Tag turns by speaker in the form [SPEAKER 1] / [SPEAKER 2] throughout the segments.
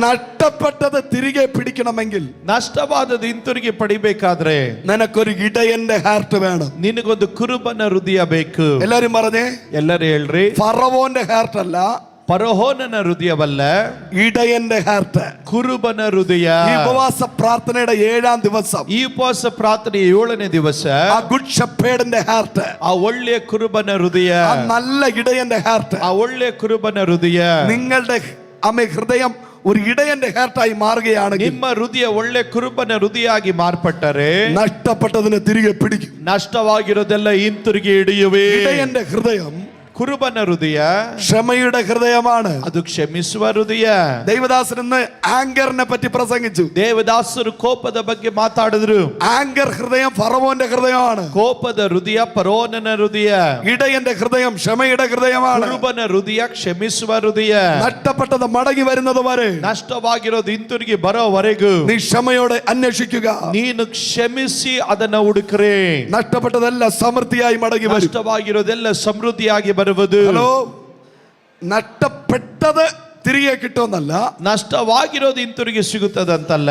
[SPEAKER 1] നഷ്ടപ്പെട്ടത് തിരികെ പിടിക്കണമെങ്കിൽ,
[SPEAKER 2] ನಷ್ಟವಾದದ್ದು ಹಿಂತಿರುಗಿ ಪಡಿಬೇಕಾದ್ರೆ
[SPEAKER 1] നിനക്കൊരു ഇടയന്റെ ഹാർട്ട് വേണം.
[SPEAKER 2] ನಿನಗೊಂದು ಕುರುಬನ ಹೃದಯ ಬೇಕು.
[SPEAKER 1] എല്ലാരും പറഞ്ഞേ.
[SPEAKER 2] ಎಲ್ಲರೂ ಹೇಳ್ರಿ.
[SPEAKER 1] ഫറവോന്റെ ഹാർട്ട് അല്ല,
[SPEAKER 2] ಫರೋಹನ ಹೃದಯವಲ್ಲ,
[SPEAKER 1] ഇടയന്റെ ഹാർട്ട്.
[SPEAKER 2] ಕುರುಬನ ಹೃದಯ.
[SPEAKER 1] ഈ ഉപവാസ പ്രാർത്ഥനയുടെ 7ാം ദിവസം,
[SPEAKER 2] ಈ ಉಪವಾಸ ಪ್ರಾರ್ಥನೆ 7ನೇ ದಿವಸ,
[SPEAKER 1] ആ ഗുഡ് ഷെപ്പേർഡിന്റെ ഹാർട്ട്,
[SPEAKER 2] ಆ ಒಳ್ಳೆಯ ಕುರುಬನ ಹೃದಯ,
[SPEAKER 1] ആ നല്ല ഇടയന്റെ ഹാർട്ട്,
[SPEAKER 2] ಆ ಒಳ್ಳೆಯ ಕುರುಬನ ಹೃದಯ
[SPEAKER 1] നിങ്ങളുടെ ഹൃദയം ഒരു ഇടയന്റെ ഹാർട്ടായി മാറുകയാണെങ്കിൽ,
[SPEAKER 2] ನಿಮ್ಮ ಹೃದಯ ಒಳ್ಳೆ ಕುರುಬನ ಹೃದಯ ಆಗಿ ಮಾರ್ಪಟ್ಟರೆ
[SPEAKER 1] നഷ്ടപ്പെട്ടതിനെ തിരികെ പിടിക്കും.
[SPEAKER 2] ನಷ್ಟವಾಗಿರೋದೆಲ್ಲ ಹಿಂತಿರುಗಿ ಹಿಡಿಯುವೆ.
[SPEAKER 1] ഇടയന്റെ ഹൃദയം
[SPEAKER 2] ಕುರುಬನ ಹೃದಯ
[SPEAKER 1] ക്ഷമയുടെ ഹൃദയമാണ്.
[SPEAKER 2] ಅದು ಕ್ಷಮಿಸುವ ಹೃದಯ.
[SPEAKER 1] ദൈവദാസൻ ഇന്ന് ആങ്കറിനെ പറ്റി പ്രസംഗിച്ചു.
[SPEAKER 2] ದೇವದಾಸರು ಕೋಪದ ಬಗ್ಗೆ ಮಾತಾಡಿದ್ರು.
[SPEAKER 1] ആങ്കർ ഹൃദയം ഫറവോന്റെ ഹൃദയമാണ്.
[SPEAKER 2] ಕೋಪದ ಹೃದಯ ಫರೋಹನ ಹೃದಯ.
[SPEAKER 1] ഇടയന്റെ ഹൃദയം ക്ഷമയുടെ ഹൃദയമാണ്.
[SPEAKER 2] ಕುರುಬನ ಹೃದಯ ಕ್ಷಮಿಸುವ ಹೃದಯ.
[SPEAKER 1] നഷ്ടപ്പെട്ടത് മടങ്ങി വരുന്നത് വരെ,
[SPEAKER 2] ನಷ್ಟವಾಗಿರೋದು ಹಿಂತಿರುಗಿ ಬರೋವರೆಗೂ
[SPEAKER 1] നീ ക്ഷമയോടെ അന്വേഷിക്കുക.
[SPEAKER 2] ನೀನು ಕ್ಷಮಿಸಿ ಅದನ್ನ ಹುಡುಕ್ರೆ
[SPEAKER 1] നഷ്ടപ്പെട്ടതെല്ലാം സമൃദ്ധിയായി മടങ്ങി വരും.
[SPEAKER 2] ನಷ್ಟವಾಗಿರೋದೆಲ್ಲ ಸಮೃದ್ಧಿಯಾಗಿ ಬರುವುದು.
[SPEAKER 1] ഹലോ, നഷ്ടപ്പെട്ടത് തിരികെ കിട്ടുമെന്നല്ല,
[SPEAKER 2] ನಷ್ಟವಾಗಿರೋದು ಹಿಂತಿರುಗಿ ಸಿಗುತ್ತದಂತಲ್ಲ,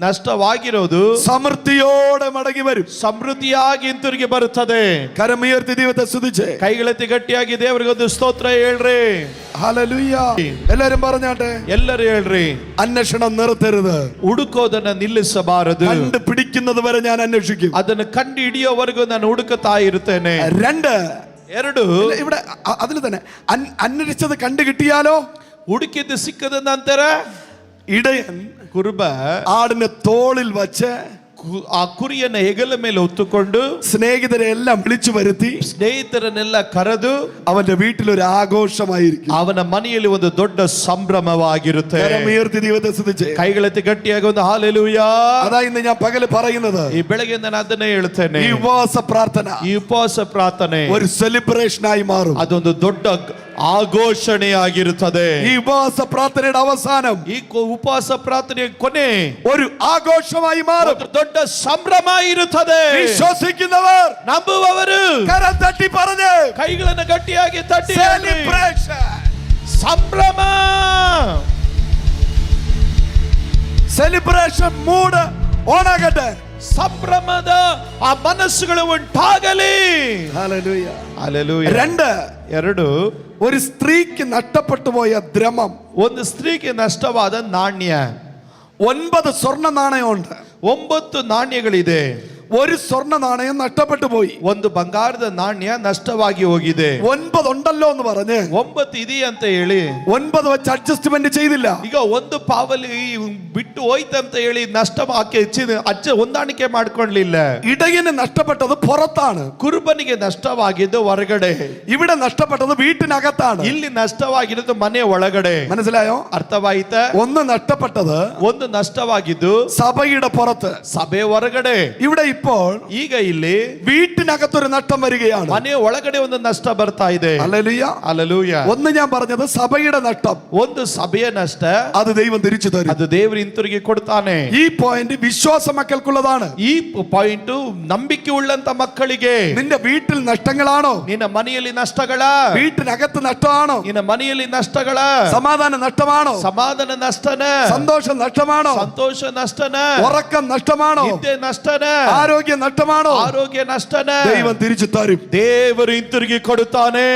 [SPEAKER 2] ನಷ್ಟವಾಗಿರೋದು
[SPEAKER 1] സമൃദ്ധിയോടെ മടങ്ങി വരും.
[SPEAKER 2] ಸಮೃದ್ಧಿಯಾಗಿ ಹಿಂತಿರುಗಿ ಬರುತ್ತದೆ.
[SPEAKER 1] കരമുയർത്തി ദൈവത്തെ സ്തുതിച്ചേ.
[SPEAKER 2] ಕೈಗಳೆತ್ತಿ ಗಟ್ಟಿಯಾಗಿ ದೇವರಿಗೊಂದು ಸ್ತೋತ್ರ ಹೇಳ್ರಿ.
[SPEAKER 1] ഹല്ലേലൂയ. എല്ലാരും പറഞ്ഞാട്ടെ.
[SPEAKER 2] ಎಲ್ಲರೂ ಹೇಳ್ರಿ.
[SPEAKER 1] അന്വേഷണം നിർത്തരുത്.
[SPEAKER 2] ಹುಡುಕೋದನ್ನ ನಿಲ್ಲಿಸಬಾರದು.
[SPEAKER 1] കണ്ടുപിടിക്കുന്നത് വരെ ഞാൻ അന്വേഷിക്കും.
[SPEAKER 2] ಅದನ್ನು ಕಂಡು ಹಿಡಿಯೋವರೆಗೂ ನಾನು ಹುಡುಕುತ್ತಾ ಇರುತ್ತೇನೆ.
[SPEAKER 1] 2 ഇവിടെ അതിൽ തന്നെ അന്വേഷിച്ചത് കണ്ടു കിട്ടിയാലോ,
[SPEAKER 2] ಹುಡುಕಿದ್ದು ಸಿಕ್ಕದ ನಂತರ
[SPEAKER 1] ഇടയൻ
[SPEAKER 2] ಕುರುಬ
[SPEAKER 1] ആടിനെ തോളിൽ വച്ച്
[SPEAKER 2] ಆ ಕುರಿಯನ್ನ ಹೆಗಲ ಮೇಲೆ ಹೊತ್ತುಕೊಂಡು
[SPEAKER 1] സ്നേഹിതരെ എല്ലാം വിളിച്ചു വരുത്തി
[SPEAKER 2] ಸ್ನೇಹಿತರನ್ನೆಲ್ಲ ಕರೆದು
[SPEAKER 1] അവന്റെ വീട്ടിൽ ഒരു ആഘോഷമായിരിക്കും.
[SPEAKER 2] ಅವನ ಮನೆಯಲ್ಲಿ ಒಂದು ದೊಡ್ಡ ಸಂಭ್ರಮವಾಗಿರುತ್ತೆ. ಕೈಗಳೆತ್ತಿ ಗಟ್ಟಿಯಾಗಿ ಒಂದು ಹಾಲೆಲೂಯ.
[SPEAKER 1] അതാ ഇന്ന് ഞാൻ പകല് പറയുന്നത്.
[SPEAKER 2] ಈ ಬೆಳಗ್ಗೆ ನಾನು ಅದನ್ನೇ ಹೇಳ್ತೇನೆ.
[SPEAKER 1] ഈ ഉപവാസ പ്രാർത്ഥന,
[SPEAKER 2] ಈ ಉಪವಾಸ ಪ್ರಾರ್ಥನೆ
[SPEAKER 1] ഒരു സെലിബ്രേഷൻ ആയി മാറും.
[SPEAKER 2] ಅದೊಂದು ದೊಡ್ಡ ಆಘೋಷಣೆಯಾಗಿರುತ್ತದೆ.
[SPEAKER 1] ഈ ഉപവാസ പ്രാർത്ഥനയുടെ അവസാനം,
[SPEAKER 2] ಈ ಉಪವಾಸ ಪ್ರಾರ್ಥನೆಯ ಕೊನೆ
[SPEAKER 1] ഒരു ആഘോഷമായി മാറും.
[SPEAKER 2] ದೊಡ್ಡ ಸಂಭ್ರಮ ಇರುತ್ತದೆ.
[SPEAKER 1] വിശ്വസിക്കുന്നവർ,
[SPEAKER 2] ನಂಬುವವರು
[SPEAKER 1] കരം തട്ടി പറഞ്ഞ്,
[SPEAKER 2] ಕೈಗಳನ್ನು ಗಟ್ಟಿಯಾಗಿ ತಟ್ಟಿ
[SPEAKER 1] സെലിബ്രേഷൻ,
[SPEAKER 2] ಸಂಭ್ರಮ,
[SPEAKER 1] സെലിബ്രേഷൻ മൂഡ് ഓണാകട്ടെ.
[SPEAKER 2] ಸಂಭ್ರಮದ ಆ ಮನಸ್ಸುಗಳು ಉಂಟಾಗಲಿ.
[SPEAKER 1] ഹല്ലേലൂയ.
[SPEAKER 2] ಹಲ್ಲೆಲೂಯ.
[SPEAKER 1] 2 ഒരു സ്ത്രീക്ക് നഷ്ടപ്പെട്ടു പോയ ദ്രവം.
[SPEAKER 2] ಒಂದು ಸ್ತ್ರೀಗೆ ನಷ್ಟವಾದ ನಾಣ್ಯ.
[SPEAKER 1] 9 സ്വർണ്ണ നാണയമുണ്ട്.
[SPEAKER 2] 9 ನಾಣ್ಯಗಳಿದೆ.
[SPEAKER 1] ഒരു സ്വർണ്ണ നാണയം നഷ്ടപ്പെട്ടു പോയി.
[SPEAKER 2] ಒಂದು ಬಂಗಾರದ ನಾಣ್ಯ ನಷ್ಟವಾಗಿ ಹೋಗಿದೆ.
[SPEAKER 1] 9 ഉണ്ടല്ലോ എന്ന് പറഞ്ഞ്
[SPEAKER 2] 9 ಇದೆಯಾ ಅಂತ ಹೇಳಿ
[SPEAKER 1] 9 വെച്ച് അഡ്ജസ്റ്റ്മെന്റ് ചെയ്തില്ല.
[SPEAKER 2] ಈಗ ಒಂದು ಪಾವಲಿ ಬಿಟ್ಟು ಹೋಯ್ತಂತ ಹೇಳಿ ನಷ್ಟ ಹೊಂದಾಣಿಕೆ ಮಾಡ್ಕೊಳ್ಳಿಲ್ಲ.
[SPEAKER 1] ഇടയന് നഷ്ടപ്പെട്ടത് പുറത്താണ്,
[SPEAKER 2] ಕುರುಬನಿಗೆ ನಷ್ಟವಾಗಿದ್ದು ಹೊರಗಡೆ.
[SPEAKER 1] ഇവിടെ നഷ്ടപ്പെട്ടത് വീട്ടിനകത്താണ്.
[SPEAKER 2] ಇಲ್ಲಿ ನಷ್ಟವಾಗಿರೋದು ಮನೆ ಒಳಗಡೆ.
[SPEAKER 1] മനസ്സിലായോ?
[SPEAKER 2] ಅರ್ಥವಾಯಿತ?
[SPEAKER 1] ഒന്ന് നഷ്ടപ്പെട്ടത്
[SPEAKER 2] ಒಂದು ನಷ್ಟವಾಗಿದ್ದು
[SPEAKER 1] സഭയുടെ പുറത്ത്,
[SPEAKER 2] ಸಭೆ ಹೊರಗಡೆ.
[SPEAKER 1] ഇവിടെ ഇപ്പോൾ
[SPEAKER 2] ಈಗ ಇಲ್ಲಿ
[SPEAKER 1] വീട്ടിനകത്തൊരു നഷ്ടം വരികയാണ്.
[SPEAKER 2] ಮನೆ ಒಳಗಡೆ ಒಂದು ನಷ್ಟ ಬರ್ತಾ ಇದೆ.
[SPEAKER 1] ഹല്ലേലൂയ.
[SPEAKER 2] ಹಲ್ಲೆಲೂಯ.
[SPEAKER 1] ഒന്ന് ഞാൻ പറഞ്ഞത് സഭയുടെ നഷ്ടം,
[SPEAKER 2] ಒಂದು ಸಭೆಯ ನಷ್ಟ
[SPEAKER 1] അത് ദൈവം തിരിച്ചു തരും.
[SPEAKER 2] ಅದು ದೇವರು ಹಿಂತಿರುಗಿ ಕೊಡ್ತಾನೆ.
[SPEAKER 1] ഈ പോയിന്റ് വിശ്വാസ മക്കൾക്കുള്ളതാണ്.
[SPEAKER 2] ಈ ಪಾಯಿಂಟ್ ನಂಬಿಕೆ ಉಳ್ಳಂತ ಮಕ್ಕಳಿಗೆ.
[SPEAKER 1] നിന്റെ വീട്ടിൽ നഷ്ടങ്ങളാണോ?
[SPEAKER 2] ನಿನ್ನ ಮನೆಯಲ್ಲಿ ನಷ್ಟಗಳ?
[SPEAKER 1] വീട്ടിനകത്ത് നഷ്ടമാണോ?
[SPEAKER 2] ನಿನ್ನ ಮನೆಯಲ್ಲಿ ನಷ್ಟಗಳ?
[SPEAKER 1] സമാധാന നഷ്ടമാണോ?
[SPEAKER 2] ಸಮಾಧಾನ ನಷ್ಟನ?
[SPEAKER 1] സന്തോഷം നഷ്ടമാണോ?
[SPEAKER 2] ಸಂತೋಷ ನಷ್ಟನ?
[SPEAKER 1] ഉറക്കം നഷ്ടമാണോ?
[SPEAKER 2] ನಿದ್ದೆ ನಷ್ಟನ?
[SPEAKER 1] ആരോഗ്യം നഷ്ടമാണോ?
[SPEAKER 2] ಆರೋಗ್ಯ ನಷ್ಟನ?
[SPEAKER 1] ദൈവം തിരിച്ചു തരും.
[SPEAKER 2] ದೇವರು ಹಿಂತಿರುಗಿ ಕೊಡುತ್ತಾನೆ.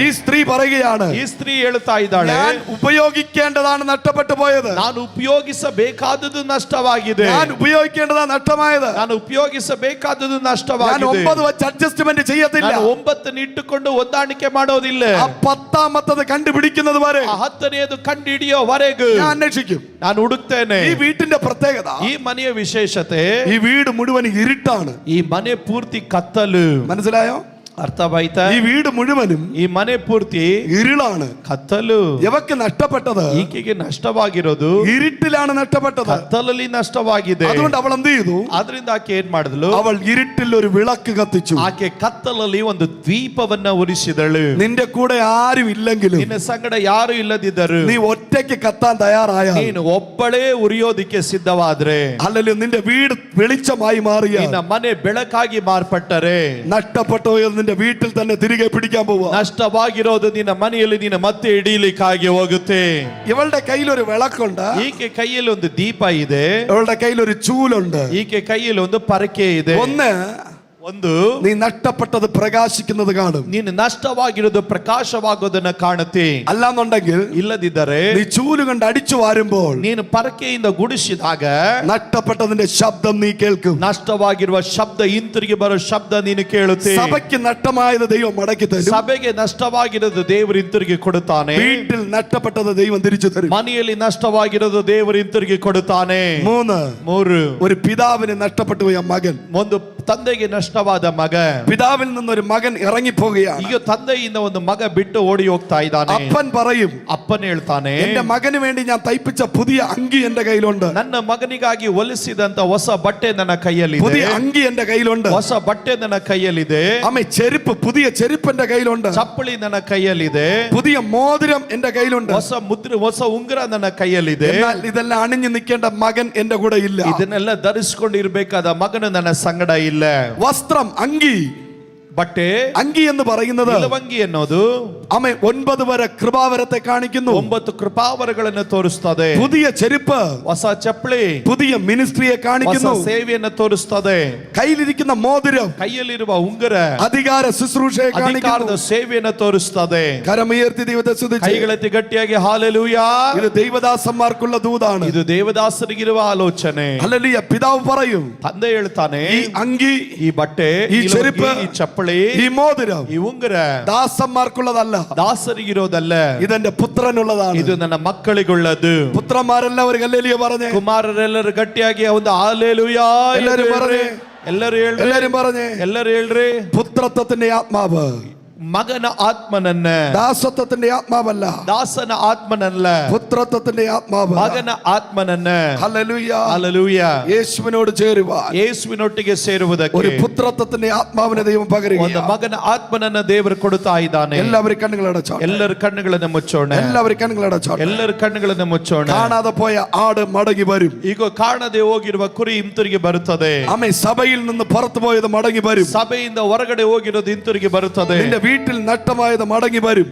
[SPEAKER 1] ഈ സ്ത്രീ പറയുകയാണ്,
[SPEAKER 2] ಈ ಸ್ತ್ರೀ ಹೇಳ್ತಾ ಇದ್ದಾಳೆ,
[SPEAKER 1] ഞാൻ ഉപയോഗിക്കേണ്ടതാണ് നഷ്ടപ്പെട്ടു പോയത്.
[SPEAKER 2] ನಾನು ಉಪಯೋಗಿಸಬೇಕಾದದ್ದು ನಷ್ಟವಾಗಿದೆ.
[SPEAKER 1] ഞാൻ ഉപയോഗിക്കേണ്ടതാണ് നഷ്ടമായത്.
[SPEAKER 2] ನಾನು ಉಪಯೋಗಿಸಬೇಕಾದದ್ದು
[SPEAKER 1] ഞാൻ
[SPEAKER 2] ನಷ್ಟವಾಗಿದೆ.
[SPEAKER 1] 9 വെച്ച് അഡ്ജസ്റ്റ്മെന്റ് ചെയ്യത്തില്ല.
[SPEAKER 2] ನಾನು 9 ಇಟ್ಟುಕೊಂಡು ಹೊಂದಾಣಿಕೆ ಮಾಡೋದಿಲ್ಲ.
[SPEAKER 1] ആ 10ാമത്തത് കണ്ടുപിടിക്കുന്നത് വരെ,
[SPEAKER 2] ಆ 10ನೇದು ಕಂಡು ಹಿಡಿಯೋವರೆಗೂ
[SPEAKER 1] ഞാൻ അന്വേഷിക്കും.
[SPEAKER 2] ನಾನು ಹುಡುಕ್ತೇನೆ.
[SPEAKER 1] ഈ വീട്ടിന്റെ പ്രത്യേകത,
[SPEAKER 2] ಈ ಮನೆಯ ವಿಶೇಷತೆ,
[SPEAKER 1] ഈ വീട് മുഴുവൻ ഇരുട്ടാണ്.
[SPEAKER 2] ಈ ಮನೆ ಪೂರ್ತಿ ಕತ್ತಲು.
[SPEAKER 1] മനസ്സിലായോ?
[SPEAKER 2] ಅರ್ಥವಾಯ್ತಾ?
[SPEAKER 1] ഈ വീട് മുഴുവനും
[SPEAKER 2] ಈ ಮನೆ ಪೂರ್ತಿ
[SPEAKER 1] ഇരുളാണ്.
[SPEAKER 2] ಕತ್ತಲು.
[SPEAKER 1] ಯವಕ್ಕೆ നഷ്ടപ്പെട്ടത്,
[SPEAKER 2] ಈಕೆಗೆ ನಷ್ಟವಾಗಿರೋದು
[SPEAKER 1] ഇരുട്ടിലാണ് നഷ്ടപ്പെട്ടത്.
[SPEAKER 2] ಕತ್ತಲಲ್ಲಿ ನಷ್ಟವಾಗಿದೆ.
[SPEAKER 1] അതുകൊണ്ട് അവൾ എന്ത് ചെയ്തു?
[SPEAKER 2] ಆದ್ರಿಂದ ಆಕೆ ಏನ್ ಮಾಡಿದ್ಲು?
[SPEAKER 1] അവൾ ഇരുട്ടിൽ ഒരു വിളക്ക് കത്തിച്ചു.
[SPEAKER 2] ಆಕೆ ಕತ್ತಲಲ್ಲಿ ಒಂದು ದೀಪವನ್ನ ಉರಿಸಿದಳು.
[SPEAKER 1] നിന്റെ കൂടെ ആരും ഇല്ലെങ്കിലും,
[SPEAKER 2] ನಿನ್ನ ಸಂಗಡ ಯಾರು ಇಲ್ಲದಿದ್ದರು,
[SPEAKER 1] നീ ഒറ്റയ്ക്ക് കത്താൻ തയ്യാറായാൽ,
[SPEAKER 2] ನೀನು ಒಬ್ಬಳೇ ಉರಿಯೋದಿಕ್ಕೆ ಸಿದ್ಧವಾದ್ರೆ,
[SPEAKER 1] അല്ലെങ്കിൽ നിന്റെ വീട് വെളിച്ചമായി മാറിയ,
[SPEAKER 2] ನಿನ್ನ ಮನೆ ಬೆಳಕಾಗಿ ಮಾರ್ಪಟ್ಟರೆ,
[SPEAKER 1] നഷ്ടപ്പെട്ടോ നിന്റെ നിന്റെ വീട്ടിൽ തന്നെ തിരികെ പിടിക്കാൻ പോവുക.
[SPEAKER 2] ನಷ್ಟವಾಗಿರೋದು ನಿನ್ನ ಮನೆಯಲ್ಲಿ ನೀನು ಮತ್ತೆ ಹಿಡಿಯಲಿಕ್ಕಾಗಿ ಹೋಗುತ್ತೆ.
[SPEAKER 1] ഇവളുടെ കയ്യിൽ ഒരു വിളക്കുണ്ട്,
[SPEAKER 2] ಈಕೆ ಕೈಯಲ್ಲಿ ಒಂದು ದೀಪ ಇದೆ,
[SPEAKER 1] ഇവളുടെ കയ്യിൽ ഒരു ചൂലുണ്ട്.
[SPEAKER 2] ಈಕೆ ಕೈಯಲ್ಲಿ ಒಂದು ಪರಕೆ ಇದೆ. ಒಂದು
[SPEAKER 1] നീ നഷ്ടപ്പെട്ടത് പ്രകാശിക്കുന്നത് കാണും,
[SPEAKER 2] ನೀನು ನಷ್ಟವಾಗಿರೋದು ಪ್ರಕಾಶವಾಗೋದನ್ನ ಕಾಣುತ್ತೆ.
[SPEAKER 1] അല്ലാന്നുണ്ടെങ്കിൽ
[SPEAKER 2] ಇಲ್ಲದಿದ್ದರೆ
[SPEAKER 1] നീ ചൂല് കൊണ്ട് അടിച്ചു വാരുമ്പോൾ
[SPEAKER 2] ನೀನು ಪರಕೆಯಿಂದ ಗುಡಿಸಿದಾಗ
[SPEAKER 1] നഷ്ടപ്പെട്ടതിന്റെ ശബ്ദം നീ കേൾക്കും.
[SPEAKER 2] ನಷ್ಟವಾಗಿರುವ ಶಬ್ದ, ಹಿಂತಿರುಗಿ ಬರೋ ಶಬ್ದ ನೀನು ಕೇಳುತ್ತೆ.
[SPEAKER 1] സഭയ്ക്ക് നഷ്ടമായത് ദൈവം മടക്കി തരും,
[SPEAKER 2] ಸಭೆಗೆ ನಷ್ಟವಾಗಿರೋದು ದೇವರು ಹಿಂತಿರುಗಿ ಕೊಡುತ್ತಾನೆ.
[SPEAKER 1] വീട്ടിൽ നഷ്ടപ്പെട്ടത് ദൈവം തിരിച്ചു തരും,
[SPEAKER 2] ಮನೆಯಲ್ಲಿ ನಷ್ಟವಾಗಿರೋದು ದೇವರು ಹಿಂತಿರುಗಿ ಕೊಡುತ್ತಾನೆ. ಮೂರು
[SPEAKER 1] ഒരു പിതാവിന് നഷ്ടപ്പെട്ടു പോയ മകൻ,
[SPEAKER 2] ಒಂದು ತಂದೆಗೆ ನಷ್ಟವಾದ ಮಗ,
[SPEAKER 1] പിതാവിൽ നിന്നൊരു മകൻ ഇറങ്ങിപ്പോകുകയാണ്.
[SPEAKER 2] ಈಗ ತಂದೆಯಿಂದ ಒಂದು ಮಗ ಬಿಟ್ಟು ಓಡಿ ಹೋಗ್ತಾ ಇದ್ದಾನೆ.
[SPEAKER 1] അപ്പൻ പറയും,
[SPEAKER 2] ಅಪ್ಪನ್ ಹೇಳ್ತಾನೆ,
[SPEAKER 1] എന്റെ മകന് വേണ്ടി ഞാൻ തയ്പ്പിച്ച പുതിയ അങ്കി എന്റെ കയ്യിലുണ്ട്,
[SPEAKER 2] ನನ್ನ ಮಗನಿಗಾಗಿ ಹೊಲಿಸಿದಂತ ಹೊಸ ಬಟ್ಟೆ ನನ್ನ ಕೈಯಲ್ಲಿದೆ,
[SPEAKER 1] പുതിയ അങ്കി എന്റെ കയ്യിലുണ്ട്,
[SPEAKER 2] ಹೊಸ ಬಟ್ಟೆ ನನ್ನ ಕೈಯಲ್ಲಿದೆ,
[SPEAKER 1] അമ്മ ചെരുപ്പ്, പുതിയ ചെരുപ്പ് എന്റെ കയ്യിലുണ്ട്,
[SPEAKER 2] ಚಪ್ಪಲಿ ನನ್ನ ಕೈಯಲ್ಲಿದೆ,
[SPEAKER 1] പുതിയ മോതിരം എന്റെ കയ്യിലുണ്ട്,
[SPEAKER 2] ಹೊಸ ಮುದ್ರೆ, ಹೊಸ ಉಂಗುರ ನನ್ನ ಕೈಯಲ್ಲಿದೆ.
[SPEAKER 1] എന്നാൽ ഇതെല്ലാം അണിഞ്ഞു നിൽക്കേണ്ട മകൻ എന്റെ കൂടെ ഇല്ല.
[SPEAKER 2] ಇದನ್ನೆಲ್ಲ ಧರಿಸಿಕೊಂಡಿರ್ಬೇಕಾದ ಮಗನು ನನ್ನ ಸಂಗಡ ಇಲ್ಲ.
[SPEAKER 1] വസ്ത്രം, അങ്കി,
[SPEAKER 2] ಬಟ್ಟೆ,
[SPEAKER 1] അങ്കി എന്ന് പറയുന്നത്
[SPEAKER 2] ನಿಲುವಂಗಿ ಅನ್ನೋದು
[SPEAKER 1] അമ്മ 9 വരെ കൃപാവരത്തെ കാണിക്കുന്നു,
[SPEAKER 2] 9 ಕೃಪಾವರಗಳನ್ನು ತೋರಿಸುತ್ತದೆ.
[SPEAKER 1] പുതിയ ചെരുപ്പ്,
[SPEAKER 2] ಹೊಸ ಚಪ್ಪಲಿ,
[SPEAKER 1] പുതിയ മിനിസ്ട്രിയെ
[SPEAKER 2] ಹೊಸ
[SPEAKER 1] കാണിക്കുന്നു,
[SPEAKER 2] ಸೇವೆಯನ್ನು ತೋರಿಸುತ್ತದೆ.
[SPEAKER 1] കയ്യിലിരിക്കുന്ന മോതിരം,
[SPEAKER 2] ಕೈಯಲ್ಲಿರುವ ಉಂಗುರ
[SPEAKER 1] അധികാര ശുശ്രൂഷയെ
[SPEAKER 2] ಅಧಿಕಾರದ
[SPEAKER 1] കാണിക്കുന്നു.
[SPEAKER 2] ಸೇವೆಯನ್ನು ತೋರಿಸುತ್ತದೆ.
[SPEAKER 1] കരമുയർത്തി ദൈവത്തെ സ്തുതിച്ച്
[SPEAKER 2] ಕೈಗಳೆತ್ತಿ ಗಟ್ಟಿಯಾಗಿ ಹಾಲೆಲೂಯಾ.
[SPEAKER 1] ഇത് ദൈവദാസന്മാർക്കുള്ള ദൂതാണ്.
[SPEAKER 2] ಇದು ದೇವದಾಸರಿಗಿರುವ ಆಲೋಚನೆ.
[SPEAKER 1] ഹല്ലേലൂയ. പിതാവ് പറയും,
[SPEAKER 2] ತಂದೆ ಹೇಳ್ತಾನೆ,
[SPEAKER 1] ഈ അങ്കി,
[SPEAKER 2] ಈ ಬಟ್ಟೆ,
[SPEAKER 1] ಈ
[SPEAKER 2] ಈ
[SPEAKER 1] ಚೆರುಪು,
[SPEAKER 2] ಲುಂಗಿ, ಈ ಚಪ್ಪಲಿ,
[SPEAKER 1] ഈ മോതിരം
[SPEAKER 2] ಈ ಉಂಗುರ
[SPEAKER 1] ദാസന്മാർക്കുള്ളതല്ല,
[SPEAKER 2] ದಾಸರಿಗಿರೋದಲ್ಲ,
[SPEAKER 1] ഇതെന്റെ പുത്രനുള്ളതാണ്.
[SPEAKER 2] ಇದು ನನ್ನ ಮಕ್ಕಳಿಗುಳ್ಳದು.
[SPEAKER 1] പുത്രന്മാരെല്ലാവരും ഹല്ലേലൂയ പറഞ്ഞേ,
[SPEAKER 2] ಕುಮಾರರೆಲ್ಲರೂ ಗಟ್ಟಿಯಾಗಿ ಒಂದು ಹಾಲೆಲೂಯಾ
[SPEAKER 1] എല്ലാരും പറഞ്ഞേ,
[SPEAKER 2] ಎಲ್ಲರೂ ಹೇಳ್ರಿ,
[SPEAKER 1] എല്ലാരും പറഞ്ഞേ.
[SPEAKER 2] ಎಲ್ಲರೂ ಹೇಳ್ರಿ.
[SPEAKER 1] പുത്രത്വത്തിന്റെ ആത്മാവ്
[SPEAKER 2] ಮಗನ ಆತ್ಮನನ್ನ,
[SPEAKER 1] ദാസത്വത്തിന്റെ ആത്മാവല്ല,
[SPEAKER 2] ದಾಸನ ಆತ್ಮನಲ್ಲ,
[SPEAKER 1] പുത്രത്വത്തിന്റെ ആത്മാവ്
[SPEAKER 2] ಮಗನ ಆತ್ಮನನ್ನ.
[SPEAKER 1] ഹല്ലേലൂയ.
[SPEAKER 2] ಹಲ್ಲೆಲೂಯ.
[SPEAKER 1] യേശുവിനോട് ചേരുവാൻ
[SPEAKER 2] ಯೇಸುವಿನೊಟ್ಟಿಗೆ ಸೇರುವುದಕ್ಕೆ
[SPEAKER 1] ഒരു പുത്രത്വത്തിന്റെ ആത്മാവിനെ ദൈവം
[SPEAKER 2] ಒಂದು
[SPEAKER 1] പകരുകയാണ്.
[SPEAKER 2] ಮಗನ ಆತ್ಮನನ್ನ ದೇವರು ಕೊಡುತ್ತಾ ಇದ್ದಾನೆ.
[SPEAKER 1] എല്ലാവരും കണ്ണുകളടച്ചോട്ടെ,
[SPEAKER 2] ಎಲ್ಲರ ಕಣ್ಣುಗಳನ್ನು ಮುಚ್ಚೋಣ,
[SPEAKER 1] എല്ലാവരും കണ്ണുകളടച്ചോട്ടെ.
[SPEAKER 2] ಎಲ್ಲರ ಕಣ್ಣುಗಳನ್ನು ಮುಚ್ಚೋಣ.
[SPEAKER 1] കാണാതെ പോയ ആട് മടങ്ങി വരും.
[SPEAKER 2] ಈಗ ಕಾಣದೆ ಹೋಗಿರುವ ಕುರಿ ಹಿಂತಿರುಗಿ ಬರುತ್ತದೆ.
[SPEAKER 1] ആമേൻ. സഭയിൽ നിന്ന് പുറത്തു പോയത് മടങ്ങി വരും.
[SPEAKER 2] ಸಭೆಯಿಂದ ಹೊರಗಡೆ ಹೋಗಿರೋದು ಹಿಂತಿರುಗಿ ಬರುತ್ತದೆ.
[SPEAKER 1] നിന്റെ വീട്ടിൽ നഷ്ടമായത് മടങ്ങി വരും.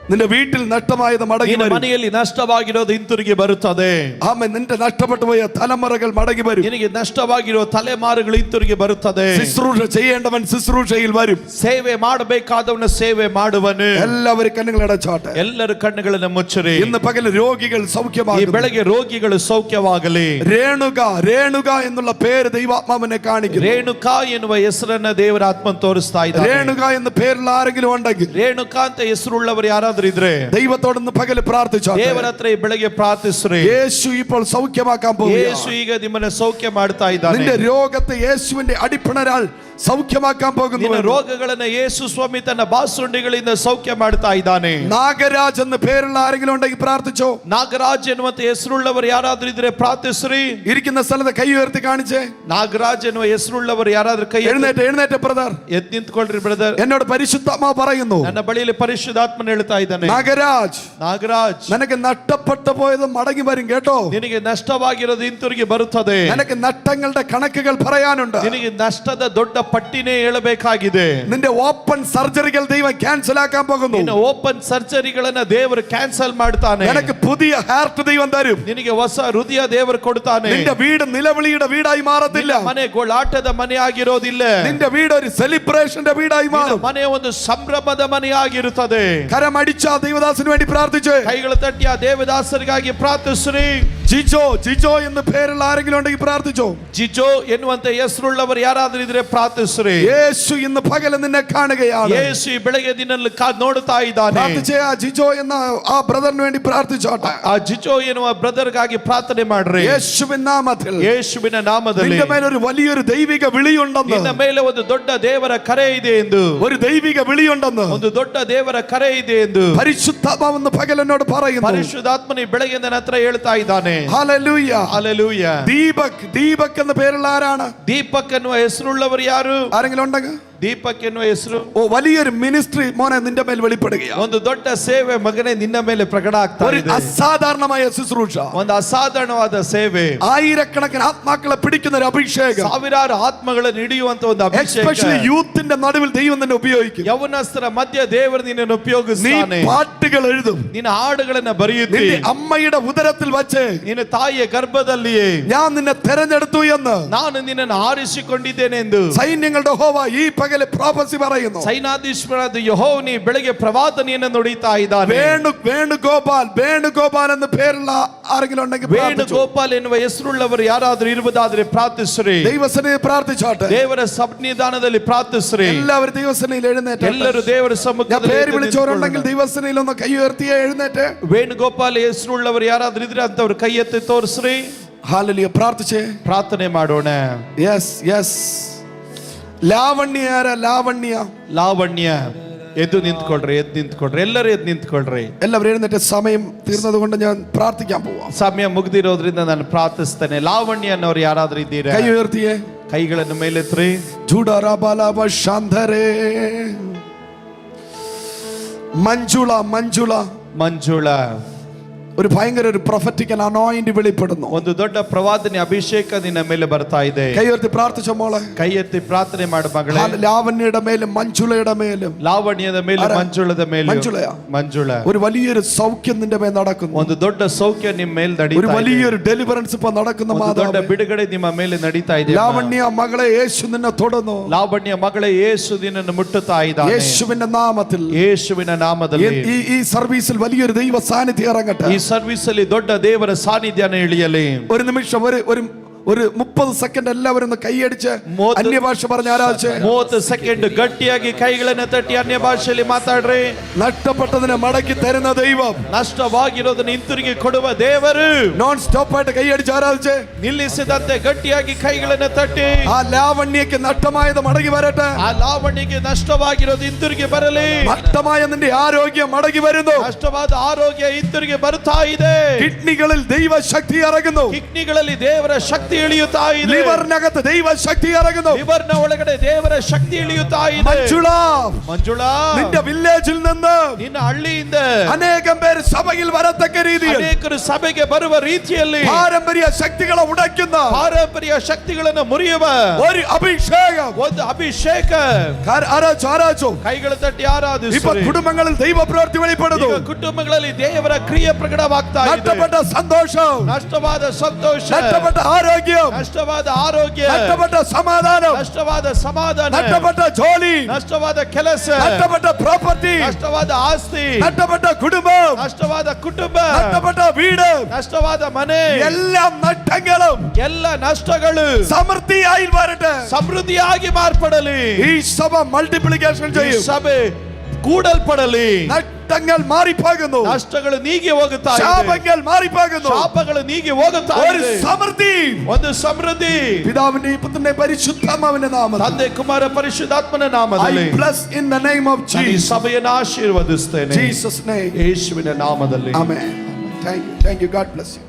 [SPEAKER 1] നിന്റെ വീട്ടിൽ നഷ്ടമായത് മടങ്ങി വരും.
[SPEAKER 2] ಮನೆಯಲ್ಲಿ ನಷ್ಟವಾಗಿರೋದು ಹಿಂತಿರುಗಿ ಬರುತ್ತದೆ.
[SPEAKER 1] ആമേൻ. നിന്റെ നഷ്ടപ്പെട്ടു പോയ തലമുറകൾ മടങ്ങി വരും.
[SPEAKER 2] ನಿನಗೆ ನಷ್ಟವಾಗಿರೋ ತಲೆಮಾರುಗಳು ಹಿಂತಿರುಗಿ ಬರುತ್ತದೆ.
[SPEAKER 1] ശുശ്രൂഷ ചെയ്യേണ്ടവൻ ശുശ്രൂഷയിൽ വരും.
[SPEAKER 2] ಸೇವೆ ಮಾಡಬೇಕಾದವನ ಸೇವೆ ಮಾಡುವನು.
[SPEAKER 1] എല്ലാവരും കണ്ണുകളടച്ചോട്ടെ.
[SPEAKER 2] ಎಲ್ಲರ ಕಣ್ಣುಗಳನ್ನು ಮುಚ್ಚಿರಿ.
[SPEAKER 1] ഇന്ന് പകൽ രോഗികൾ
[SPEAKER 2] ಈ
[SPEAKER 1] സൗഖ്യമാകും.
[SPEAKER 2] ಬೆಳಗ್ಗೆ ರೋಗಿಗಳು ಸೌಖ್ಯವಾಗಲಿ.
[SPEAKER 1] രേണുക എന്നുള്ള പേര് ദൈവാത്മാവിനെ കാണിക്കുന്നു.
[SPEAKER 2] ರೇಣುಕಾ ಎನ್ನುವ ಹೆಸರನ್ನ ದೇವರ ಆತ್ಮ ತೋರಿಸ್ತಾ ಇದ್ದಾರೆ.
[SPEAKER 1] രേണുക എന്ന പേരുള്ള ആരെങ്കിലും ഉണ്ടെങ്കിൽ,
[SPEAKER 2] ರೇಣುಕಾ ಅಂತ ಹೆಸರುಳ್ಳವರು ಯಾರಾದ್ರೂ ಇದ್ರೆ
[SPEAKER 1] ദൈവത്തോടൊന്ന് പകല് പ്രാർത്ഥിച്ചോ.
[SPEAKER 2] ದೇವರ ಹತ್ರ ಈ ಬೆಳಗ್ಗೆ ಪ್ರಾರ್ಥಿಸ್ರಿ.
[SPEAKER 1] യേശു ഇപ്പോൾ സൗഖ്യമാക്കാൻ പോകുന്നു.
[SPEAKER 2] ಯೇಸು ಈಗ ನಿಮ್ಮನ್ನ ಸೌಖ್ಯ ಮಾಡ್ತಾ ಇದ್ದಾನೆ.
[SPEAKER 1] നിന്റെ രോഗത്തെ യേശുവിന്റെ അടിപ്പിണരാൽ സൗഖ്യമാക്കാൻ പോകുന്നു.
[SPEAKER 2] ನಿನ್ನ ರೋಗಗಳನ್ನ ಯೇಸು ಸ್ವಾಮಿ ತನ್ನ ಬಾಸುಂಡಿಗಳಿಂದ ಸೌಖ್ಯ ಮಾಡ್ತಾ ಇದ್ದಾನೆ.
[SPEAKER 1] നാഗരാജ് എന്ന പേരുള്ള ആരെങ്കിലും ഉണ്ടെങ്കിൽ പ്രാർത്ഥിച്ചോ.
[SPEAKER 2] ನಾಗರಾಜ್ ಎನ್ನುವಂತ ಹೆಸರುಳ್ಳವರು ಯಾರಾದ್ರೂ ಇದ್ರೆ ಪ್ರಾರ್ಥಿಸ್ರಿ.
[SPEAKER 1] ഇരിക്കുന്ന സ്ഥലത്ത് കൈ ഉയർത്തി കാണിച്ചേ.
[SPEAKER 2] ನಾಗರಾಜ್ ಎನ್ನುವ ಹೆಸರುಳ್ಳವರು ಯಾರಾದ್ರೂ ಕೈ
[SPEAKER 1] എഴുന്നേറ്റ് ബ്രദർ.
[SPEAKER 2] ಎದ್ದು ನಿಂತ್ಕೊಳ್ರಿ ಬ್ರದರ್.
[SPEAKER 1] എന്നോട് പരിശുദ്ധാത്മാവ് പറയുന്നു,
[SPEAKER 2] ನನ್ನ ಬಳಿಯಲ್ಲಿ ಪರಿಶುದ್ಧಾತ್ಮನ ಹೇಳ್ತಾ ಇದ್ದಾನೆ,
[SPEAKER 1] നാഗരാജ്, നിനക്ക് നഷ്ടപ്പെട്ടു പോയത് മടങ്ങി വരും കേട്ടോ.
[SPEAKER 2] ನಿನಗೆ ನಷ್ಟವಾಗಿರೋದು ಹಿಂತಿರುಗಿ ಬರುತ್ತದೆ.
[SPEAKER 1] നിനക്ക് നഷ്ടങ്ങളുടെ കണക്കുകൾ പറയാനുണ്ട്.
[SPEAKER 2] ನಿನಗೆ ನಷ್ಟದ ದೊಡ್ಡ ಪಟ್ಟಿನೇ ಹೇಳಬೇಕಾಗಿದೆ.
[SPEAKER 1] നിന്റെ ഓപ്പൺ സർജറികൾ ദൈവം ക്യാൻസൽ ആക്കാൻ പോകുന്നു.
[SPEAKER 2] ನಿನ್ನ ಓಪನ್ ಸರ್ಜರಿಗಳನ್ನ ದೇವರು ಕ್ಯಾನ್ಸಲ್ ಮಾಡ್ತಾನೆ.
[SPEAKER 1] നിനക്ക് പുതിയ ഹാർട്ട് ദൈവം തരും.
[SPEAKER 2] ನಿನಗೆ ಹೊಸ ಹೃದಯ ದೇವರು ಕೊಡ್ತಾನೆ.
[SPEAKER 1] നിന്റെ വീട് നിലവിളിയുടെ വീടായി മാറത്തില്ല.
[SPEAKER 2] ಮನೆ ಗೋಳಾಟದ ಮನೆ ಆಗಿರೋದಿಲ್ಲ.
[SPEAKER 1] നിന്റെ വീട് ഒരു സെലിബ്രേഷന്റെ വീടായി മാറും.
[SPEAKER 2] ಮನೆ ಒಂದು ಸಂಭ್ರಮದ ಮನೆ ಆಗಿರುತ್ತದೆ.
[SPEAKER 1] കരമടിച്ച ദൈവദാസന് വേണ്ടി പ്രാർത്ഥിച്ചു.
[SPEAKER 2] ಕೈಗಳು ತಟ್ಟಿ ಆ ದೇವದಾಸರಿಗಾಗಿ ಪ್ರಾರ್ಥಿಸ್ರಿ.
[SPEAKER 1] ജിജോ എന്ന് പേരുള്ള ആരെങ്കിലും ഉണ്ടെങ്കിൽ പ്രാർത്ഥിച്ചോ.
[SPEAKER 2] ಜಿಜೋ ಎನ್ನುವಂತ ಹೆಸರುಳ್ಳವರು ಯಾರಾದ್ರೂ ಇದ್ರೆ ಪ್ರಾರ್ಥಿಸ್ರಿ.
[SPEAKER 1] യേശു ഇന്ന് പകൽ നിന്നെ കാണുകയാണ്.
[SPEAKER 2] ಯೇಸು ಈ ಬೆಳಗ್ಗೆ ನಿನ್ನನ್ನು ನೋಡುತ್ತಾ ಇದ್ದಾನೆ.
[SPEAKER 1] പ്രാർത്ഥിച്ചേ. ആ ജിജോ എന്ന ആ ബ്രദറിന് വേണ്ടി പ്രാർത്ഥിച്ചോട്ടെ.
[SPEAKER 2] ಆ ಜಿಜೋ ಎನ್ನುವ ಬ್ರದರ್ಗಾಗಿ ಪ್ರಾರ್ಥನೆ ಮಾಡ್ರಿ.
[SPEAKER 1] യേശുവിൻ നാമത്തിൽ.
[SPEAKER 2] ಯೇಸುವಿನ ನಾಮದಲ್ಲಿ
[SPEAKER 1] നിന്റെ മേൽ ഒരു വലിയൊരു ദൈവിക വിളിയുണ്ടെന്ന്.
[SPEAKER 2] ನಿನ್ನ ಮೇಲೆ ಒಂದು ದೊಡ್ಡ ದೇವರ ಕರೆ ಇದೆ ಎಂದು.
[SPEAKER 1] ഒരു ദൈവിക വിളിയുണ്ടെന്ന്.
[SPEAKER 2] ಒಂದು ದೊಡ್ಡ ದೇವರ ಕರೆ ಇದೆ ಎಂದು
[SPEAKER 1] പരിശുദ്ധാത്മാവെന്ന് പകൽ എന്നോട് പറയുന്നു.
[SPEAKER 2] ಪರಿಶುದ್ಧಾತ್ಮನ ಬೆಳಗ್ಗೆ ನನ್ನ ಹತ್ರ ಹೇಳ್ತಾ ಇದ್ದಾನೆ.
[SPEAKER 1] ഹല്ലേലൂയ.
[SPEAKER 2] ഹല്ലേലൂയ.
[SPEAKER 1] ദീപക് എന്ന പേരുള്ള ആരാണ്?
[SPEAKER 2] ದೀಪಕ್ ಎನ್ನುವ ಹೆಸರುಳ್ಳವರು ಯಾರು?
[SPEAKER 1] ആരെങ്കിലും ഉണ്ടെങ്കിൽ
[SPEAKER 2] ದೀಪಕ್ಕೆನ್ನುವ ಹೆಸರು
[SPEAKER 1] ഓ വലിയൊരു മിനിസ്ട്രി മോനെ നിന്റെ മേൽ വെളിപ്പെടുകയാണ്.
[SPEAKER 2] ಒಂದು ದೊಡ್ಡ ಸೇವೆ ಮಗನೇ ನಿನ್ನ ಮೇಲೆ ಪ್ರಕಟ ಆಗ್ತಾ
[SPEAKER 1] ഒരു
[SPEAKER 2] ಇದೆ.
[SPEAKER 1] അസാധാരണമായ ശുശ്രൂഷ,
[SPEAKER 2] ಒಂದು ಅಸಾಧಾರಣವಾದ ಸೇವೆ,
[SPEAKER 1] ആയിരക്കണക്കിന് ആത്മാക്കളെ പിടിക്കുന്ന ഒരു അഭിഷേകം,
[SPEAKER 2] ಸಾವಿರಾರು ಆತ್ಮಗಳನ್ನು ಹಿಡಿಯುವಂತ ಒಂದು ಅಭಿಷೇಕ.
[SPEAKER 1] എസ്പെഷ്യലി യൂത്തിന്റെ നടുവിൽ ദൈവം നിന്നെ ഉപയോഗിക്കും.
[SPEAKER 2] യൗവനಸ್ಥರ ಮಧ್ಯ ದೇವರು ನಿನ್ನನ್ನು
[SPEAKER 1] നീ
[SPEAKER 2] ಉಪಯೋಗಿಸ್ತಾನೆ.
[SPEAKER 1] പാട്ടുകൾ എഴുതും,
[SPEAKER 2] ನಿನ್ನ ಹಾಡುಗಳನ್ನ ಬರೆಯುತ್ತಿ.
[SPEAKER 1] നിന്റെ അമ്മയുടെ ഉദരത്തിൽ വച്ച്
[SPEAKER 2] ನಿನ್ನ ತಾಯಿಯ ಗರ್ಭದಲ್ಲಿಯೇ
[SPEAKER 1] ഞാൻ നിന്നെ തെരഞ്ഞെടുത്തു എന്ന്
[SPEAKER 2] ನಾನು ನಿನ್ನನ್ನು ಆರಿಸಿಕೊಂಡಿದ್ದೇನೆ ಎಂದು
[SPEAKER 1] സൈന്യങ്ങളുടെ യഹോവ ഈ പകല് പ്രോഫസി പറയുന്നു.
[SPEAKER 2] ಸೈನಾಧೀಶ್ವರಾದ ಯೆಹೋವನು ಬೆಳಗ್ಗೆ ಪ್ರವಾದನೆಯನ್ನು ನುಡಿತಾ ಇದ್ದಾನೆ.
[SPEAKER 1] വേണുഗോപാൽ എന്ന പേരുള്ള ആരെങ്കിലും ഉണ്ടെങ്കിൽ
[SPEAKER 2] ವೇಣುಗೋಪಾಲ್ ಎನ್ನುವ ಹೆಸರುಳ್ಳವರು ಯಾರಾದರೂ ಇರುವುದಾದರೆ ಪ್ರಾರ್ಥಿಸ್ರಿ.
[SPEAKER 1] ദൈവസന്നിധിയിൽ പ്രാർത്ഥിച്ചോട്ടെ.
[SPEAKER 2] ದೇವರ ಸನ್ನಿಧಾನದಲ್ಲಿ ಪ್ರಾರ್ಥಿಸ್ರಿ.
[SPEAKER 1] എല്ലാവരും ദൈവസന്നിധിയിൽ എഴുന്നേറ്റ്.
[SPEAKER 2] ಎಲ್ಲರೂ ದೇವರ ಸಮ್ಮುಖದಲ್ಲಿ
[SPEAKER 1] പേര് വിളിച്ചവരുണ്ടെങ്കിൽ ദൈവസന്നിധിയിൽ ഒന്ന് കൈ ഉയർത്തിയേ എഴുന്നേറ്റ്.
[SPEAKER 2] ವೇಣುಗೋಪಾಲ್ ಹೆಸರುಳ್ಳವರು ಯಾರಾದರೂ ಇದ್ರೆ ಅಂತವ್ರು ಕೈ ಎತ್ತಿ ತೋರಿಸ್ರಿ.
[SPEAKER 1] ഹല്ലേലൂയ. പ്രാർത്ഥിച്ചേ,
[SPEAKER 2] ಪ್ರಾರ್ಥನೆ ಮಾಡೋಣ.
[SPEAKER 1] യെസ്. ലാവണ്യ ആരാ?
[SPEAKER 2] ಲಾವಣ್ಯ ಎದ್ದು ನಿಂತ್ಕೊಳ್ರಿ, ಎಲ್ಲರೂ ಎದ್ದು ನಿಂತ್ಕೊಳ್ರಿ.
[SPEAKER 1] എല്ലാവരും എഴുന്നേറ്റ്. സമയം തീർന്നത് കൊണ്ട് ഞാൻ പ്രാർത്ഥിക്കാൻ പോവാം.
[SPEAKER 2] ಸಮಯ ಮುಗಿದಿರೋದ್ರಿಂದ ನಾನು ಪ್ರಾರ್ಥಿಸ್ತೇನೆ. ಲಾವಣ್ಯ ಅನ್ನೋರು ಯಾರಾದ್ರೂ ಇದ್ದೀರಾ?
[SPEAKER 1] ಕೈ ಉಯರ್ತಿಯೇ,
[SPEAKER 2] ಕೈಗಳನ್ನು ಮೇಲೆತ್ರಿ.
[SPEAKER 1] ಜೂಡಾರಾಬಾಲಾಬ ಶಾಂಧರೇ. ಮಂಜುಳ ഒരു ഭയങ്കര ഒരു പ്രൊഫറ്റിക്കൽ അനോയിന്റ് വെളിപ്പെടുന്നു.
[SPEAKER 2] ಒಂದು ದೊಡ್ಡ ಪ್ರವಾದನೆ ಅಭಿಷೇಕ ನಿನ್ನ ಮೇಲೆ ಬರ್ತಾ ಇದೆ.
[SPEAKER 1] കൈ ഉയർത്തി പ്രാർത്ഥിച്ച മോളെ,
[SPEAKER 2] ಕೈ ಎತ್ತಿ ಪ್ರಾರ್ಥನೆ ಮಾಡು ಮಗಳೇ.
[SPEAKER 1] ലാവണ്യയുടെ മേലും മഞ്ജുളയുടെ മേലും,
[SPEAKER 2] ಲಾವಣ್ಯದ ಮೇಲೆ ಮಂಜುಳದ ಮೇಲೆ, ಮಂಜುಳ
[SPEAKER 1] ഒരു വലിയൊരു സൗഖ്യം നിന്റെ മേൽ നടക്കുന്നു.
[SPEAKER 2] ಒಂದು ದೊಡ್ಡ ಸೌಖ್ಯ ನಿಮ್ಮ ಮೇಲೆ ನಡೀತಾ ಇದೆ.
[SPEAKER 1] ഒരു വലിയൊരു ഡെലിവറൻസ് ഇപ്പോ നടക്കുന്ന
[SPEAKER 2] ದೊಡ್ಡ ಬಿಡುಗಡೆ ನಿಮ್ಮ ಮೇಲೆ ನಡೀತಾ ಇದೆ.
[SPEAKER 1] ലാവണ്യ മകളെ, യേശു നിന്നെ തൊടുന്നു.
[SPEAKER 2] ಲಾವಣ್ಯ ಮಗಳೇ, ಯೇಸು ನಿನ್ನನ್ನು ಮುಟ್ಟುತ್ತಾ ಇದ್ದಾನೆ.
[SPEAKER 1] യേശുവിന്റെ നാമത്തിൽ,
[SPEAKER 2] ಯೇಸುವಿನ ನಾಮದಲ್ಲಿ
[SPEAKER 1] ഈ സർവീസിൽ വലിയൊരു ദൈവ സാന്നിധ്യം ഇറങ്ങട്ടെ.
[SPEAKER 2] ಈ ಸರ್ವಿಸ್ ಅಲ್ಲಿ ದೊಡ್ಡ ದೇವರ ಸಾನ್ನಿಧ್ಯನ ಇಳಿಯಲಿ.
[SPEAKER 1] ഒരു നിമിഷം, ഒരു 30 സെക്കൻഡ് എല്ലാവരും ഒന്ന് കൈയടിച്ച് അന്യഭാഷ പറഞ്ഞ് ആരാധിച്ച്
[SPEAKER 2] 30 ಸೆಕೆಂಡ್ ಗಟ್ಟಿಯಾಗಿ ಕೈಗಳನ್ನು ತಟ್ಟಿ ಅನ್ಯ ಭಾಷೆಯಲ್ಲಿ ಮಾತಾಡ್ರಿ.
[SPEAKER 1] നഷ്ടപ്പെട്ടതിനെ മടക്കി തരുന്ന ദൈവം,
[SPEAKER 2] ನಷ್ಟವಾಗಿರೋದನ್ನ ಹಿಂತಿರುಗಿ ಕೊಡುವ ದೇವರು.
[SPEAKER 1] നോൺ സ്റ്റോപ്പ് ആയിട്ട് കൈയടിച്ച് ആരാധിച്ച്
[SPEAKER 2] ನಿಲ್ಲಿಸದಂತೆ ಗಟ್ಟಿಯಾಗಿ ಕೈಗಳನ್ನು ತಟ್ಟಿ
[SPEAKER 1] ആ ലാവണ്യക്ക് നഷ്ടമായത് മടങ്ങി വരട്ടെ.
[SPEAKER 2] ಆ ಲಾವಣ್ಯಕ್ಕೆ ನಷ್ಟವಾಗಿರೋದು ಹಿಂತಿರುಗಿ ಬರಲಿ.
[SPEAKER 1] നഷ്ടമായ നിന്റെ ആരോഗ്യം മടങ്ങി വരുന്നു.
[SPEAKER 2] ನಷ್ಟವಾದ ಆರೋಗ್ಯ ಹಿಂತಿರುಗಿ ಬರ್ತಾ ಇದೆ.
[SPEAKER 1] കിഡ്നികളിൽ ദൈവ ശക്തി ഇറങ്ങുന്നു.
[SPEAKER 2] ಕಿಡ್ನಿಗಳಲ್ಲಿ ದೇವರ ಶಕ್ತಿ ಇಳಿಯುತ್ತಾ ಇದೆ.
[SPEAKER 1] ലിവറിനകത്ത് ദൈവ ശക്തി ഇറങ്ങുന്നു.
[SPEAKER 2] ಲಿವರ್ನ ಒಳಗಡೆ ದೇವರ ಶಕ್ತಿ ಇಳಿಯುತ್ತಾ ಇದೆ. ಮಂಜುಳ,
[SPEAKER 1] നിന്റെ വില്ലേജിൽ നിന്ന്,
[SPEAKER 2] ನಿನ್ನ ಹಳ್ಳಿಯಿಂದ
[SPEAKER 1] അനേകം പേര് സഭയിൽ വരത്തക്ക രീതിയിൽ,
[SPEAKER 2] ಅನೇಕರು ಸಭೆಗೆ ಬರುವ ರೀತಿಯಲ್ಲಿ
[SPEAKER 1] പാരമ്പര്യ ശക്തികളെ ഉടയ്ക്കുന്ന,
[SPEAKER 2] ಪಾರಂಪರ್ಯ ಶಕ್ತಿಗಳನ್ನು ಮುರಿಯುವ
[SPEAKER 1] ഒരു അഭിഷേകം,
[SPEAKER 2] ಒಂದು ಅಭಿಷೇಕ.
[SPEAKER 1] ആരാധിച്ചു
[SPEAKER 2] ಕೈಗಳು ತಟ್ಟಿ ಆರಾಧಿಸಿ.
[SPEAKER 1] ഇപ്പൊ കുടുംബങ്ങളിൽ ദൈവ പ്രവൃത്തി വെളിപ്പെടുന്നു.
[SPEAKER 2] ಕುಟುಂಬಗಳಲ್ಲಿ ದೇವರ ಕ್ರಿಯೆ ಪ್ರಕಟವಾಗ್ತಾ ಇದೆ.
[SPEAKER 1] നഷ്ടപ്പെട്ട സന്തോഷം,
[SPEAKER 2] ನಷ್ಟವಾದ ಸಂತೋಷ,
[SPEAKER 1] നഷ്ടപ്പെട്ട ആരോഗ്യം,
[SPEAKER 2] ನಷ್ಟವಾದ ಆರೋಗ್ಯ,
[SPEAKER 1] നഷ്ടപ്പെട്ട സമാധാനം,
[SPEAKER 2] ನಷ್ಟವಾದ ಸಮಾಧಾನ,
[SPEAKER 1] നഷ്ടപ്പെട്ട ജോലി,
[SPEAKER 2] ನಷ್ಟವಾದ ಕೆಲಸ,
[SPEAKER 1] നഷ്ടപ്പെട്ട പ്രോപ്പർട്ടി,
[SPEAKER 2] ನಷ್ಟವಾದ ಆಸ್ತಿ,
[SPEAKER 1] നഷ്ടപ്പെട്ട കുടുംബം,
[SPEAKER 2] ನಷ್ಟವಾದ ಕುಟುಂಬ,
[SPEAKER 1] നഷ്ടപ്പെട്ട വീട്,
[SPEAKER 2] ನಷ್ಟವಾದ ಮನೆ,
[SPEAKER 1] എല്ലാ നഷ്ടങ്ങളും,
[SPEAKER 2] ಎಲ್ಲ ನಷ್ಟಗಳು
[SPEAKER 1] സമൃദ്ധിയായി വരട്ടെ.
[SPEAKER 2] ಸಮೃದ್ಧಿಯಾಗಿ ಮಾರ್ಪಡಲಿ.
[SPEAKER 1] ഈ സഭ മൾട്ടിപ്ലിക്കേഷൻ
[SPEAKER 2] ಈ
[SPEAKER 1] ചെയ്യും.
[SPEAKER 2] ಸಭೆ ಕೂಡಲ್ಪಡಲಿ.
[SPEAKER 1] നഷ്ടങ്ങൾ മാറിപ്പോകുന്നു.
[SPEAKER 2] ನಷ್ಟಗಳು ನೀಗಿ ಹೋಗುತ್ತಾ ಇದೆ.
[SPEAKER 1] ശാപങ്ങൾ മാറിപ്പോകുന്നു.
[SPEAKER 2] ಶಾಪಗಳು ನೀಗಿ ಹೋಗುತ್ತಾ
[SPEAKER 1] ഒരു
[SPEAKER 2] ಇದೆ.
[SPEAKER 1] സമൃദ്ധി,
[SPEAKER 2] ಒಂದು ಸಮೃದ್ಧಿ.
[SPEAKER 1] പിതാവിന്റെയും പുത്രന്റെയും പരിശുദ്ധാത്മാവിന്റെ നാമത്തിൽ,
[SPEAKER 2] ತಂದೆ ಕುಮಾರ ಪರಿಶುದ್ಧಾತ್ಮನ ನಾಮದಲ್ಲಿ,
[SPEAKER 1] I bless in the name of
[SPEAKER 2] ನಾನು ಈ
[SPEAKER 1] Jesus.
[SPEAKER 2] ಸಭೆಯನ್ನು ಆಶೀರ್ವದಿಸ್ತೇನೆ.
[SPEAKER 1] Jesus name.
[SPEAKER 2] ಯೇಸುವಿನ ನಾಮದಲ್ಲಿ.
[SPEAKER 1] Amen. Thank you. God bless you.